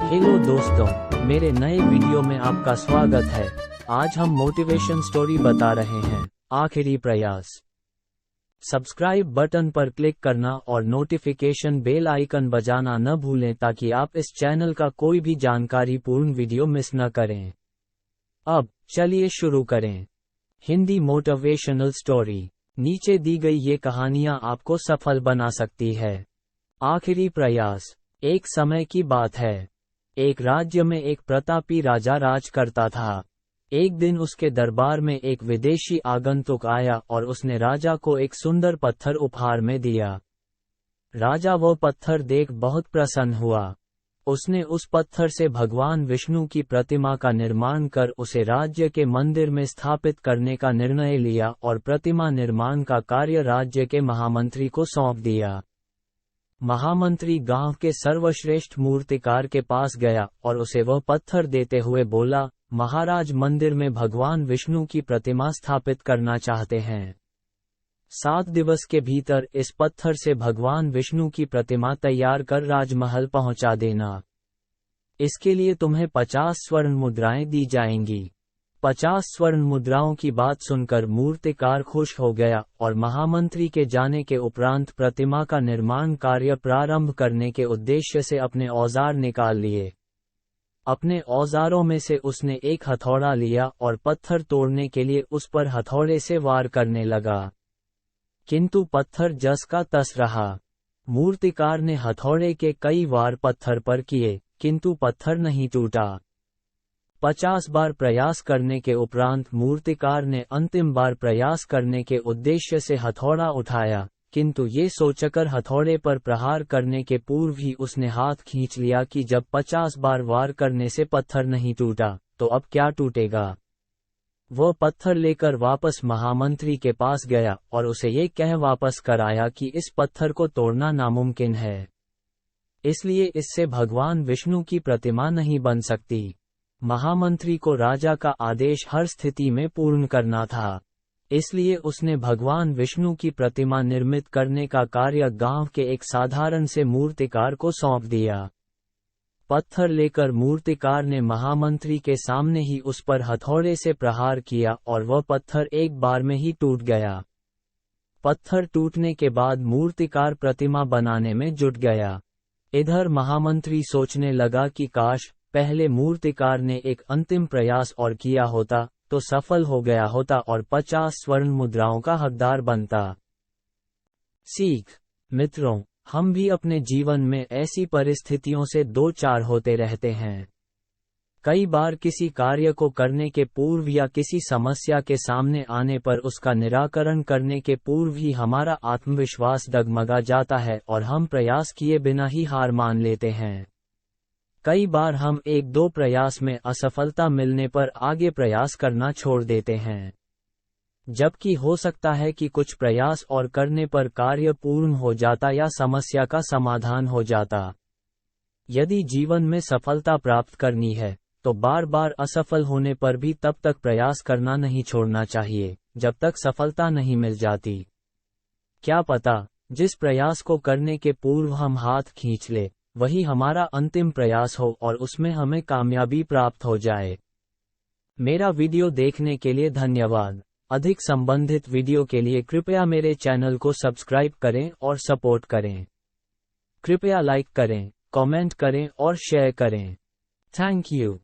Hello दोस्तों, मेरे नए वीडियो में आपका स्वागत है। आज हम मोटिवेशन स्टोरी बता रहे हैं, आखिरी प्रयास। सब्सक्राइब बटन पर क्लिक करना और नोटिफिकेशन बेल आइकन बजाना न भूलें ताकि आप इस चैनल का कोई भी जानकारी पूर्ण वीडियो मिस न करें। अब चलिए शुरू करें। Hindi motivational story. नीचे दी गई ये कहानियां आपको सफल बना सकती है। आखिरी प्रयास। एक समय की बात है। एक राज्य में एक प्रतापी राजा राज करता था। एक दिन उसके दरबार में एक विदेशी आगंतुक आया और उसने राजा को एक सुंदर पत्थर उपहार में दिया। राजा वो पत्थर देख बहुत प्रसन्न हुआ। उसने उस पत्थर से भगवान विष्णु की प्रतिमा का निर्माण कर उसे राज्य के मंदिर में स्थापित करने का निर्णय लिया और प्रतिमा निर्माण का कार्य राज्य के महामंत्री को सौंप दिया। महामंत्री गांव के सर्वश्रेष्ठ मूर्तिकार के पास गया और उसे वह पत्थर देते हुए बोला, महाराज मंदिर में भगवान विष्णु की प्रतिमा स्थापित करना चाहते हैं। 7 दिवस के भीतर इस पत्थर से भगवान विष्णु की प्रतिमा तैयार कर राजमहल पहुंचा देना। इसके लिए तुम्हें 50 स्वर्ण मुद्राएं दी जाएंगी। 50 स्वर्ण मुद्राओं की बात सुनकर मूर्तिकार खुश हो गया और महामंत्री के जाने के उपरांत प्रतिमा का निर्माण कार्य प्रारंभ करने के उद्देश्य से अपने औजार निकाल लिए। अपने औजारों में से उसने एक हथौड़ा लिया और पत्थर तोड़ने के लिए उस पर हथौड़े से वार करने लगा, किंतु पत्थर जस का तस रहा। मूर्तिकार ने हथौड़े के कई वार पत्थर पर किए, किंतु पत्थर नहीं टूटा। 50 बार प्रयास करने के उपरांत मूर्तिकार ने अंतिम बार प्रयास करने के उद्देश्य से हथौड़ा उठाया, किंतु ये सोचकर हथौड़े पर प्रहार करने के पूर्व ही उसने हाथ खींच लिया कि जब 50 बार वार करने से पत्थर नहीं टूटा, तो अब क्या टूटेगा। वह पत्थर लेकर वापस महामंत्री के पास गया और उसे ये कह वापस कराया कि इस पत्थर को तोड़ना नामुमकिन है, इसलिए इससे भगवान विष्णु की प्रतिमा नहीं बन सकती। महामंत्री को राजा का आदेश हर स्थिति में पूर्ण करना था, इसलिए उसने भगवान विष्णु की प्रतिमा निर्मित करने का कार्य गांव के एक साधारण से मूर्तिकार को सौंप दिया। पत्थर लेकर मूर्तिकार ने महामंत्री के सामने ही उस पर हथौड़े से प्रहार किया और वह पत्थर एक बार में ही टूट गया। पत्थर टूटने के बाद मूर्तिकार प्रतिमा बनाने में जुट गया। इधर महामंत्री सोचने लगा कि काश पहले मूर्तिकार ने एक अंतिम प्रयास और किया होता तो सफल हो गया होता और 50 स्वर्ण मुद्राओं का हकदार बनता। सीख। मित्रों, हम भी अपने जीवन में ऐसी परिस्थितियों से दो चार होते रहते हैं। कई बार किसी कार्य को करने के पूर्व या किसी समस्या के सामने आने पर उसका निराकरण करने के पूर्व ही हमारा आत्मविश्वास डगमगा जाता है और हम प्रयास किए बिना ही हार मान लेते हैं। कई बार हम 1-2 प्रयास में असफलता मिलने पर आगे प्रयास करना छोड़ देते हैं, जबकि हो सकता है कि कुछ प्रयास और करने पर कार्य पूर्ण हो जाता या समस्या का समाधान हो जाता। यदि जीवन में सफलता प्राप्त करनी है तो बार बार असफल होने पर भी तब तक प्रयास करना नहीं छोड़ना चाहिए जब तक सफलता नहीं मिल जाती। क्या पता जिस प्रयास को करने के पूर्व हम हाथ खींच ले वही हमारा अंतिम प्रयास हो और उसमें हमें कामयाबी प्राप्त हो जाए। मेरा वीडियो देखने के लिए धन्यवाद। अधिक संबंधित वीडियो के लिए कृपया मेरे चैनल को सब्सक्राइब करें और सपोर्ट करें। कृपया लाइक करें, कमेंट करें और शेयर करें। Thank you.